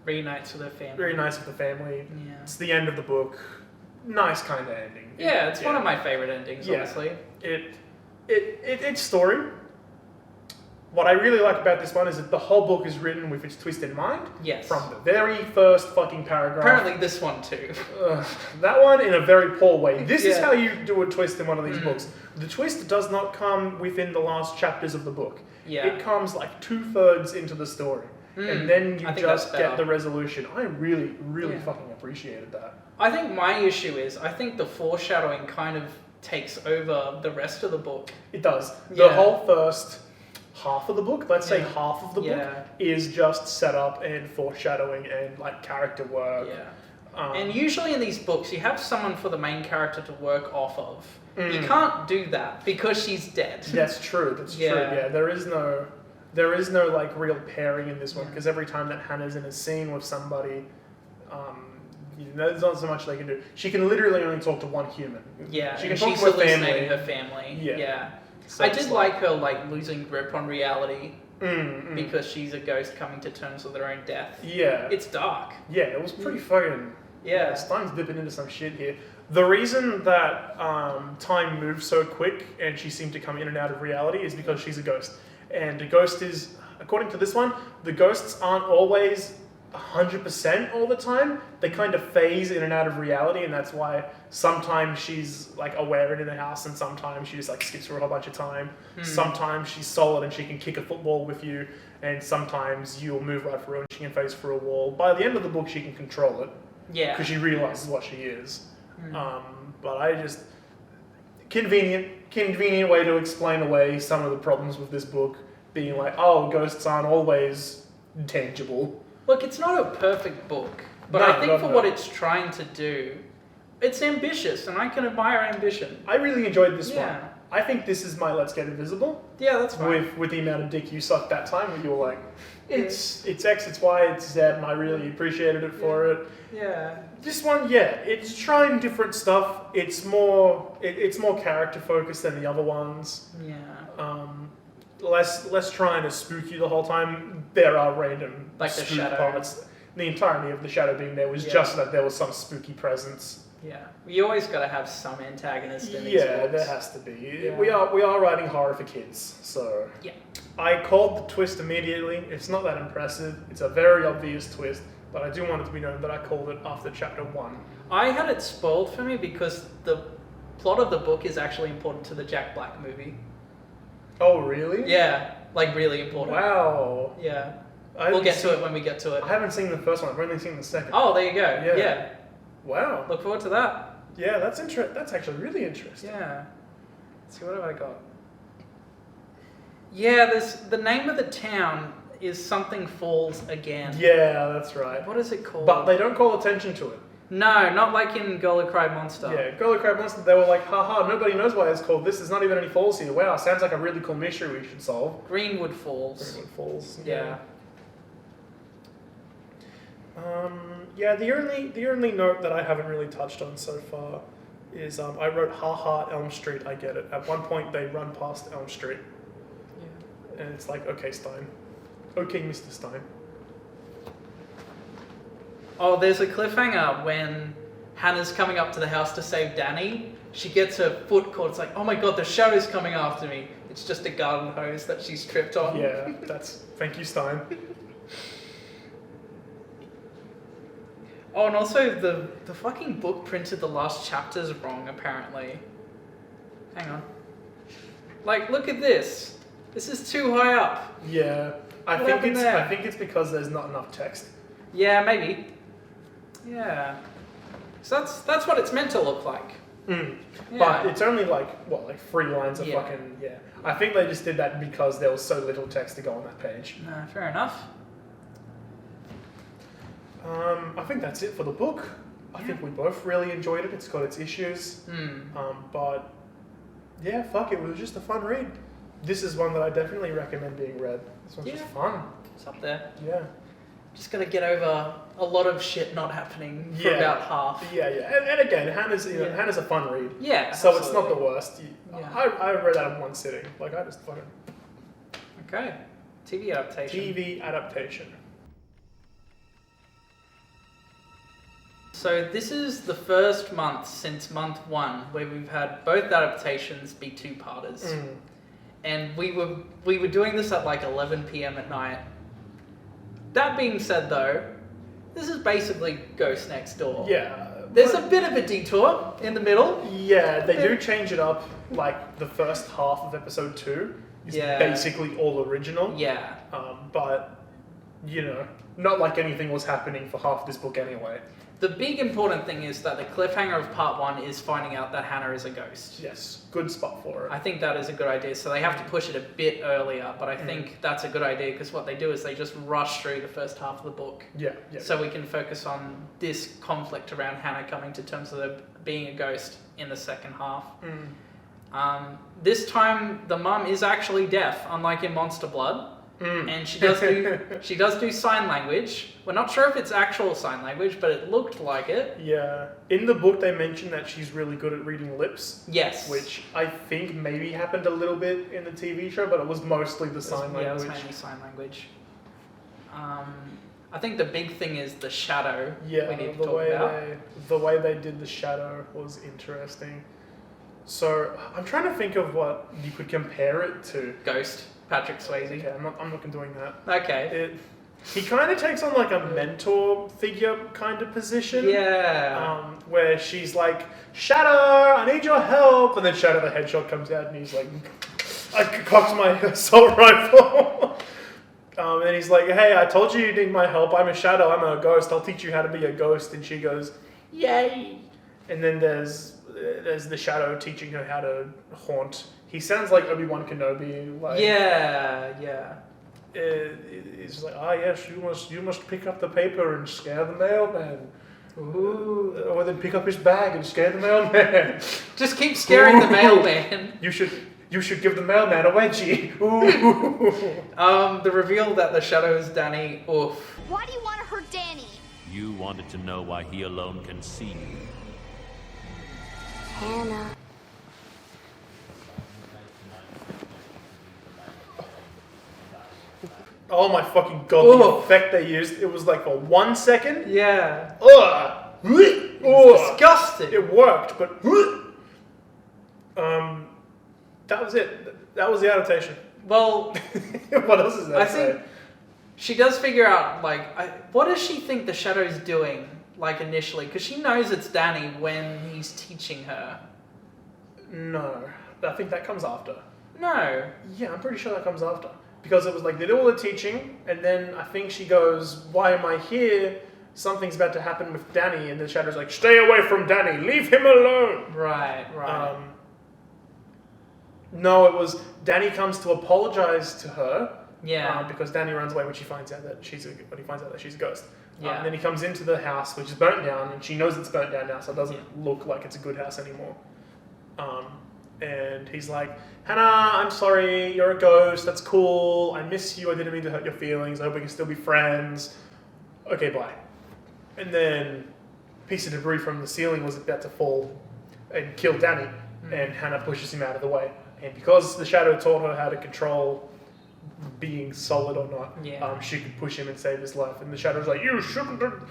Speaker 3: Reunites with her family.
Speaker 4: Very nice with the family.
Speaker 3: Yeah.
Speaker 4: It's the end of the book. Nice kind of ending.
Speaker 3: Yeah, it's one of my favorite endings, honestly.
Speaker 4: It's story. What I really like about this one is that the whole book is written with its twist in mind.
Speaker 3: Yes.
Speaker 4: From the very first fucking paragraph.
Speaker 3: Apparently this one too.
Speaker 4: That one in a very poor way. This is how you do a twist in one of these books. The twist does not come within the last chapters of the book.
Speaker 3: Yeah.
Speaker 4: It comes like 2/3 into the story. And then you just get the resolution. I really, really fucking appreciated that.
Speaker 3: I think my issue is, I think the foreshadowing kind of takes over the rest of the book.
Speaker 4: It does. The whole first half of the book, let's say half of the book, is just setup and foreshadowing and like character work.
Speaker 3: Yeah. And usually in these books, you have someone for the main character to work off of. You can't do that because she's dead.
Speaker 4: That's true. That's true. Yeah, there is there is no like real pairing in this one because every time that Hannah's in a scene with somebody, there's not so much they can do. She can literally only talk to one human.
Speaker 3: Yeah,
Speaker 4: she can
Speaker 3: and
Speaker 4: talk
Speaker 3: she's
Speaker 4: to her
Speaker 3: hallucinating
Speaker 4: family.
Speaker 3: her family.
Speaker 4: Yeah.
Speaker 3: Yeah.
Speaker 4: So
Speaker 3: I
Speaker 4: it's
Speaker 3: did like her like losing grip on reality
Speaker 4: because
Speaker 3: because she's a ghost coming to terms with her own death.
Speaker 4: yeah,
Speaker 3: It's dark.
Speaker 4: yeah, it was pretty fucking.
Speaker 3: Yeah.
Speaker 4: Stine's dipping into some shit here. The reason that time moves so quick and she seemed to come in and out of reality is because she's a ghost. And a ghost is, according to this one, the ghosts aren't always 100% all the time. They kind of phase in and out of reality, and that's why sometimes she's like aware and in the house, and sometimes she just like skips for a whole bunch of time. Sometimes she's solid and she can kick a football with you, and sometimes you'll move right through and she can face through a wall. By the end of the book, she can control it.
Speaker 3: Yeah.
Speaker 4: Because she realizes what she is. But I just convenient way to explain away some of the problems with this book, being like, oh, ghosts aren't always tangible.
Speaker 3: Look, it's not a perfect book, but I think for what it's trying to do, it's ambitious, and I can admire ambition.
Speaker 4: I really enjoyed this
Speaker 3: Yeah.
Speaker 4: one. I think this is my Let's Get Invisible.
Speaker 3: Yeah, that's fine.
Speaker 4: With the amount of dick you sucked that time, where you were like, it's X, it's Y, it's Z, and I really appreciated it for it.
Speaker 3: Yeah.
Speaker 4: This one, yeah, it's trying different stuff. It's more character focused than the other ones.
Speaker 3: Yeah.
Speaker 4: Less trying to spook you the whole time. There are random
Speaker 3: Like the
Speaker 4: spook
Speaker 3: shadow.
Speaker 4: parts. The entirety of the shadow being there was just that there was some spooky presence.
Speaker 3: Yeah. You always got to have some antagonist in these
Speaker 4: Yeah,
Speaker 3: books.
Speaker 4: there has to be.
Speaker 3: Yeah.
Speaker 4: We are writing horror for kids, so
Speaker 3: Yeah.
Speaker 4: I called the twist immediately. It's not that impressive. It's a very obvious twist, but I do want it to be known that I called it after chapter 1.
Speaker 3: I had it spoiled for me because the plot of the book is actually important to the Jack Black movie.
Speaker 4: Oh, really?
Speaker 3: Yeah, like really important.
Speaker 4: Wow.
Speaker 3: Yeah.
Speaker 4: I
Speaker 3: We'll
Speaker 4: haven't
Speaker 3: get to
Speaker 4: seen-
Speaker 3: it when we get to it.
Speaker 4: I haven't seen the first one. I've only seen the second.
Speaker 3: Oh, there you go.
Speaker 4: Yeah.
Speaker 3: Yeah.
Speaker 4: Wow.
Speaker 3: Look forward to that.
Speaker 4: Yeah, that's That's actually really interesting.
Speaker 3: Yeah. Let's see, what have I got? Yeah, the name of the town is Something Falls Again.
Speaker 4: Yeah, that's right.
Speaker 3: What is it called?
Speaker 4: But they don't call attention to it.
Speaker 3: No, not like in Girl Who Cried Monster.
Speaker 4: Yeah, Girl Who Cried Monster, they were like, haha, nobody knows why it's called this. There's not even any falls here. Wow, sounds like a really cool mystery we should solve.
Speaker 3: Greenwood Falls.
Speaker 4: Greenwood Falls.
Speaker 3: Yeah.
Speaker 4: Yeah, the only note that I haven't really touched on so far is I wrote haha Elm Street, I get it. At one point they run past Elm Street.
Speaker 3: Yeah.
Speaker 4: And it's like, okay, Stine. Okay, Mr. Stine.
Speaker 3: Oh, there's a cliffhanger when Hannah's coming up to the house to save Danny. She gets her foot caught. It's like, oh my god, the shadow's coming after me. It's just a garden hose that she's tripped on.
Speaker 4: Yeah, thank you, Stine.
Speaker 3: Oh, and also the fucking book printed the last chapters wrong, apparently. Hang on. Like, look at this. This is too high up.
Speaker 4: Yeah,
Speaker 3: What happened there?
Speaker 4: I think it's because there's not enough text.
Speaker 3: Yeah, maybe. Yeah. So that's what it's meant to look like.
Speaker 4: Yeah.
Speaker 3: Yeah.
Speaker 4: But it's only like 3 lines of
Speaker 3: Yeah.
Speaker 4: fucking I think they just did that because there was so little text to go on that page.
Speaker 3: No, fair enough.
Speaker 4: I think that's it for the book. I think we both really enjoyed it. It's got its issues. But yeah, fuck it. It was just a fun read. This is one that I definitely recommend being read. This one's just fun.
Speaker 3: It's up there.
Speaker 4: Yeah.
Speaker 3: Just gotta get over a lot of shit not happening for
Speaker 4: Yeah.
Speaker 3: about half.
Speaker 4: Yeah. And again, Hannah's Hannah's a fun read.
Speaker 3: Yeah.
Speaker 4: So it's not the
Speaker 3: absolutely.
Speaker 4: worst.
Speaker 3: Yeah.
Speaker 4: I read that in one sitting. Like I just fucking
Speaker 3: Okay. TV adaptation.
Speaker 4: TV adaptation.
Speaker 3: So this is the first month since month 1 where we've had both adaptations be 2-parters. And we were doing this at like 11 p.m. at night. That being said though, this is basically Ghost Next Door.
Speaker 4: Yeah.
Speaker 3: There's a bit of a detour in the middle.
Speaker 4: Yeah, they do change it up. Like the first half of episode 2 is basically all original.
Speaker 3: Yeah.
Speaker 4: But not like anything was happening for half this book anyway.
Speaker 3: The big important thing is that the cliffhanger of part 1 is finding out that Hannah is a ghost.
Speaker 4: Yes, good spot for it.
Speaker 3: I think that is a good idea. So they have to push it a bit earlier, but I think that's a good idea because what they do is they just rush through the first half of the book.
Speaker 4: Yeah.
Speaker 3: So we can focus on this conflict around Hannah coming to terms with her being a ghost in the second half.
Speaker 4: Mm.
Speaker 3: This time, the mum is actually deaf, unlike in Monster Blood. and she does do sign language. We're not sure if it's actual sign language, but it looked like it.
Speaker 4: Yeah. In the book, they mention that she's really good at reading lips.
Speaker 3: Yes.
Speaker 4: Which I think maybe happened a little bit in the TV show, but it was mostly the sign language.
Speaker 3: Yeah, it was mainly sign language. I think the big thing is the shadow.
Speaker 4: Yeah,
Speaker 3: we need to talk about.
Speaker 4: The way they did the shadow was interesting. So I'm trying to think of what you could compare it to.
Speaker 3: Ghost, Patrick Swayze.
Speaker 4: Okay, I'm not doing that.
Speaker 3: Okay.
Speaker 4: He kind of takes on like a mentor figure kind of position.
Speaker 3: Yeah.
Speaker 4: Where she's like, Shadow, I need your help, and then Shadow the Hedgehog comes out and he's like, I cocked my assault rifle. And then he's like, hey, I told you need my help. I'm a shadow. I'm a ghost. I'll teach you how to be a ghost. And she goes, yay. And then there's the shadow teaching her how to haunt. He sounds like Obi-Wan Kenobi. Like,
Speaker 3: yeah.
Speaker 4: He's like, yes, you must pick up the paper and scare the mailman.
Speaker 3: Ooh.
Speaker 4: Or then pick up his bag and scare the mailman.
Speaker 3: Just keep scaring the mailman.
Speaker 4: You should give the mailman a wedgie. Ooh.
Speaker 3: The reveal that the shadow is Danny. Oof.
Speaker 8: Why do you want to hurt Danny?
Speaker 9: You wanted to know why he alone can see you.
Speaker 8: Hannah.
Speaker 4: Oh my fucking god, the effect they used, it was like for 1 second.
Speaker 3: Yeah.
Speaker 4: Ugh.
Speaker 3: It's disgusting.
Speaker 4: It worked, but that was it. That was the adaptation.
Speaker 3: Well,
Speaker 4: what else is that?
Speaker 3: I think she does figure out, like, what does she think the shadow's doing, like, initially? Because she knows it's Danny when he's teaching her.
Speaker 4: No, I think that comes after.
Speaker 3: No.
Speaker 4: Yeah, I'm pretty sure that comes after. Because it was like, they did all the teaching, and then I think she goes, why am I here? Something's about to happen with Danny, and the shadow's like, stay away from Danny, leave him alone.
Speaker 3: Right.
Speaker 4: No, it was Danny comes to apologize to her.
Speaker 3: Yeah.
Speaker 4: Because Danny runs away when he finds out that she's a ghost.
Speaker 3: Yeah.
Speaker 4: And then he comes into the house, which is burnt down, and she knows it's burnt down now, so it doesn't look like it's a good house anymore. And he's like, Hannah, I'm sorry, you're a ghost, that's cool, I miss you, I didn't mean to hurt your feelings, I hope we can still be friends. Okay, bye. And then a piece of debris from the ceiling was about to fall and kill Danny, and Hannah pushes him out of the way. And because the shadow taught her how to control being solid or not, she could push him and save his life. And the shadow's like, you shouldn't have,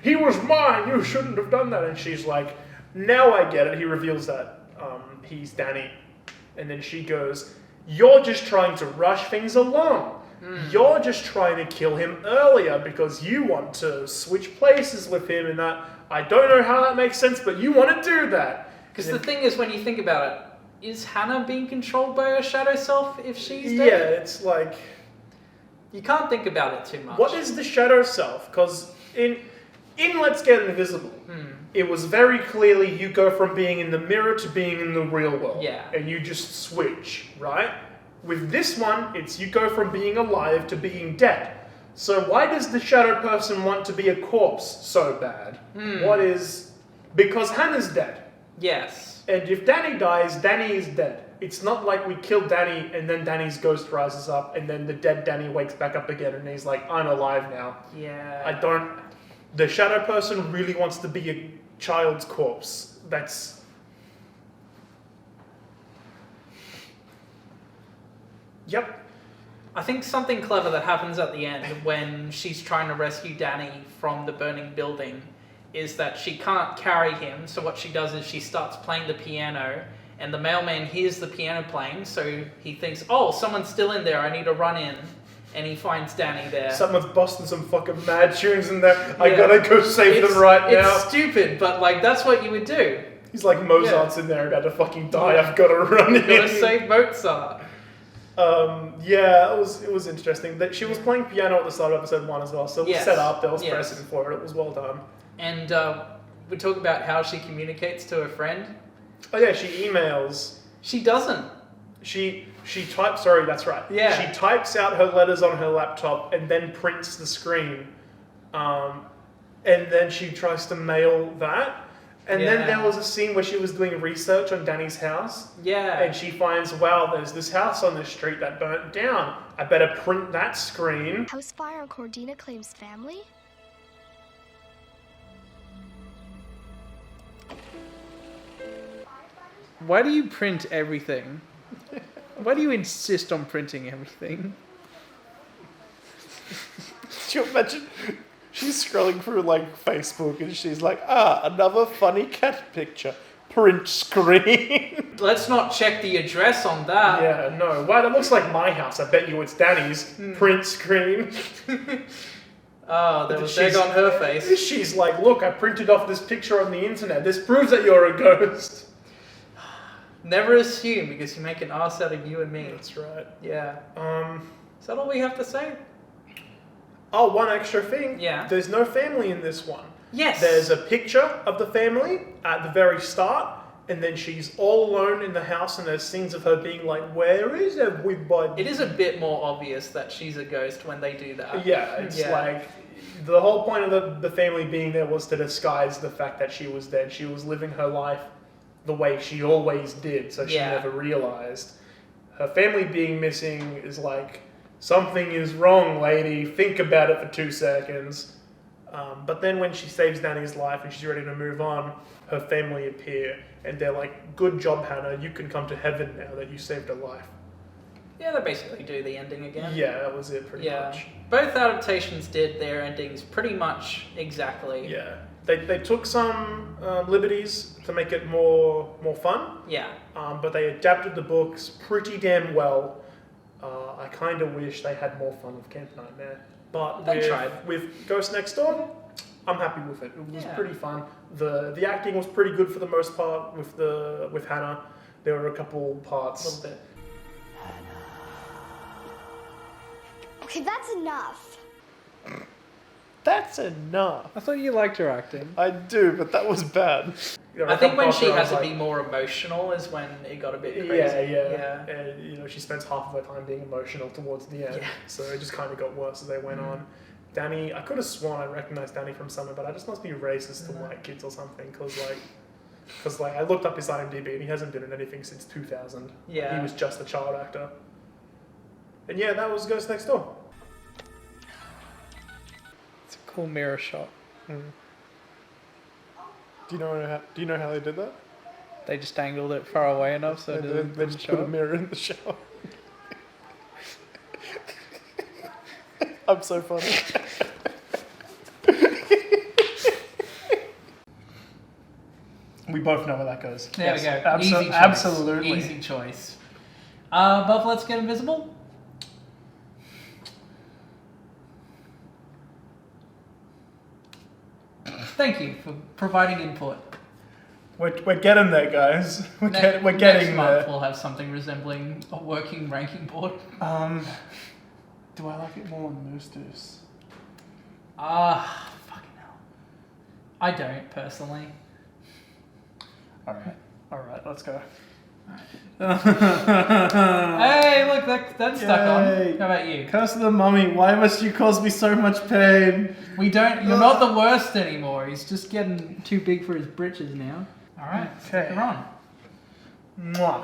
Speaker 4: he was mine, you shouldn't have done that. And she's like, now I get it. He reveals that he's Danny. And then she goes, you're just trying to rush things along. You're just trying to kill him earlier because you want to switch places with him, and that, I don't know how that makes sense, but you want to do that.
Speaker 3: Because the thing is, when you think about it, is Hannah being controlled by her shadow self if she's dead?
Speaker 4: Yeah, it's like,
Speaker 3: you can't think about it too much.
Speaker 4: what is the shadow self? Because in Let's Get Invisible, it was very clearly you go from being in the mirror to being in the real world.
Speaker 3: Yeah.
Speaker 4: And you just switch, right? With this one, it's you go from being alive to being dead. So why does the shadow person want to be a corpse so bad? What is... Because Hannah's dead.
Speaker 3: Yes.
Speaker 4: And if Danny dies, Danny is dead. It's not like we kill Danny and then Danny's ghost rises up and then the dead Danny wakes back up again and he's like, I'm alive now.
Speaker 3: Yeah.
Speaker 4: The shadow person really wants to be a child's corpse. That's... Yep.
Speaker 3: I think something clever that happens at the end when she's trying to rescue Danny from the burning building is that she can't carry him, so what she does is she starts playing the piano, and the mailman hears the piano playing, so he thinks, oh, someone's still in there, I need to run in, and he finds Danny there.
Speaker 4: Someone's busting some fucking mad tunes in there, I gotta go save them right now.
Speaker 3: It's stupid, but like, that's what you would do.
Speaker 4: He's like, Mozart's in there, about to fucking die, I've gotta run in.
Speaker 3: Gotta save Mozart.
Speaker 4: Yeah, it was interesting. That she was playing piano at the start of episode 1 as well, so it was set up, there was precedent for it, it was well done.
Speaker 3: And we talk about how she communicates to her friend.
Speaker 4: Oh yeah, she emails.
Speaker 3: She doesn't.
Speaker 4: She types, sorry, that's right.
Speaker 3: Yeah.
Speaker 4: She types out her letters on her laptop and then prints the screen. And then she tries to mail that. And then there was a scene where she was doing research on Danny's house.
Speaker 3: Yeah.
Speaker 4: And she finds, wow, there's this house on this street that burnt down. I better print that screen.
Speaker 8: Housefire on Cordina claims family?
Speaker 3: Why do you print everything? Why do you insist on printing everything?
Speaker 4: Could you imagine? She's scrolling through like Facebook and she's like, another funny cat picture. Print screen.
Speaker 3: Let's not check the address on that.
Speaker 4: Yeah, no. Wow, that looks like my house. I bet you it's Danny's. Print screen.
Speaker 3: Oh, there was egg on her face.
Speaker 4: She's like, look, I printed off this picture on the internet. This proves that you're a ghost.
Speaker 3: Never assume, because you make an ass out of you and me.
Speaker 4: That's right.
Speaker 3: Yeah. Is that all we have to say?
Speaker 4: Oh, one extra thing.
Speaker 3: Yeah.
Speaker 4: There's no family in this one.
Speaker 3: Yes.
Speaker 4: There's a picture of the family at the very start, and then she's all alone in the house, and there's scenes of her being like, where is everybody?
Speaker 3: It is a bit more obvious that she's a ghost when they do that.
Speaker 4: Yeah, it's like, the whole point of the family being there was to disguise the fact that she was dead. She was living her life the way she always did, so she never realized. Her family being missing is like, something is wrong, lady. Think about it for 2 seconds. But then when she saves Danny's life and she's ready to move on, her family appear and they're like, good job, Hannah, you can come to heaven now that you saved her life.
Speaker 3: Yeah, they basically do the ending again.
Speaker 4: Yeah, that was it pretty much.
Speaker 3: Both adaptations did their endings pretty much exactly.
Speaker 4: Yeah. They took some liberties to make it more fun.
Speaker 3: Yeah.
Speaker 4: But they adapted the books pretty damn well. I kind of wish they had more fun with Camp Nightmare. But
Speaker 3: they tried.
Speaker 4: With Ghost Next Door, I'm happy with it. It was pretty fun. The acting was pretty good for the most part with Hannah. There were a couple parts.
Speaker 3: A little bit.
Speaker 8: Okay, that's enough.
Speaker 4: That's enough.
Speaker 3: I thought you liked her acting.
Speaker 4: I do, but that was bad.
Speaker 3: I think when she had to be more emotional is when it got a bit crazy.
Speaker 4: Yeah. And she spends half of her time being emotional towards the end.
Speaker 3: Yeah.
Speaker 4: So it just kind of got worse as they went on. Danny, I could have sworn I recognized Danny from somewhere, but I just must be racist to white kids or something, because I looked up his IMDb and he hasn't been in anything since 2000.
Speaker 3: Yeah.
Speaker 4: He was just a child actor. And yeah, that was Ghost Next Door.
Speaker 3: It's a cool mirror shot.
Speaker 4: Mm. Do you know how they did that?
Speaker 3: They just angled it far away enough so
Speaker 4: they just put a mirror in the shower. I'm so funny. We both know where that goes.
Speaker 3: There we go. Easy choice.
Speaker 4: Absolutely.
Speaker 3: Easy choice. Both Let's Get Invisible. Thank you for providing input.
Speaker 4: We're getting there, guys. We're getting
Speaker 3: Next
Speaker 4: there.
Speaker 3: month we'll have something resembling a working ranking board.
Speaker 4: Do I like it more than Moose Deuce?
Speaker 3: Fucking hell. I don't, personally.
Speaker 4: Alright, let's go.
Speaker 3: Hey, look, that's stuck on. How about you?
Speaker 4: Curse of the Mummy, why must you cause me so much pain?
Speaker 3: You're not the worst anymore. He's just getting too big for his britches now. Alright,
Speaker 4: Okay.
Speaker 3: you're on.
Speaker 4: Mwah.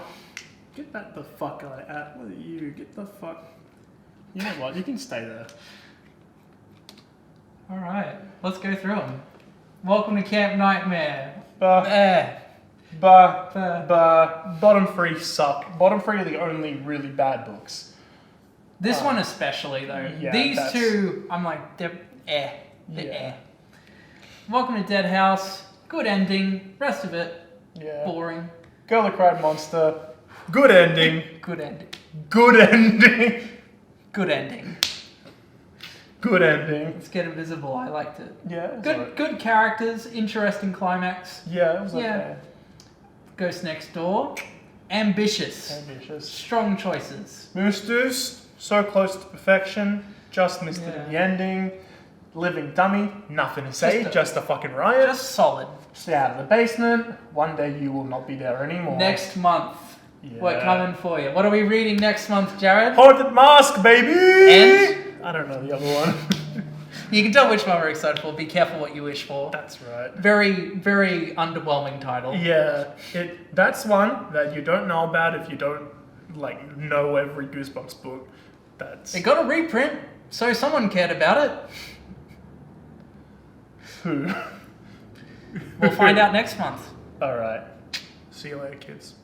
Speaker 4: Get that the fuck out of What are you? Get the fuck. You know what? You can stay there.
Speaker 3: Alright, let's go through them. Welcome to Camp Nightmare.
Speaker 4: Bottom 3 suck. Bottom 3 are the only really bad books.
Speaker 3: This one especially, though.
Speaker 4: Yeah,
Speaker 3: These
Speaker 4: that's-
Speaker 3: two, I'm like, they're eh. They're
Speaker 4: Yeah.
Speaker 3: eh. Welcome to Dead House. Good ending. Rest of it,
Speaker 4: Yeah.
Speaker 3: boring.
Speaker 4: Girl That Cried Monster. Good ending.
Speaker 3: Good ending.
Speaker 4: Good ending.
Speaker 3: Good ending.
Speaker 4: Good ending.
Speaker 3: Let's Get Invisible. I liked it.
Speaker 4: Yeah. It was
Speaker 3: Good,
Speaker 4: alright.
Speaker 3: good characters. Interesting climax.
Speaker 4: Yeah, it was
Speaker 3: Yeah.
Speaker 4: okay.
Speaker 3: Ghost Next Door. Ambitious.
Speaker 4: Ambitious.
Speaker 3: Strong choices.
Speaker 4: Moose Deuce, so close to perfection. Just missed it at the ending. Living Dummy, nothing to say, just a fucking riot.
Speaker 3: Just solid.
Speaker 4: Stay out of the basement. One day you will not be there anymore.
Speaker 3: Next month.
Speaker 4: Yeah.
Speaker 3: We're coming for you. What are we reading next month, Jared?
Speaker 4: Haunted Mask, baby!
Speaker 3: And?
Speaker 4: I don't know the other one.
Speaker 3: You can tell which one we're excited for. Be careful what you wish for.
Speaker 4: That's right.
Speaker 3: Very, very underwhelming title.
Speaker 4: Yeah, that's one that you don't know about if you don't know every Goosebumps book. That's
Speaker 3: It got a reprint, so someone cared about it.
Speaker 4: who.
Speaker 3: We'll find out next month.
Speaker 4: All right. See you later, kids.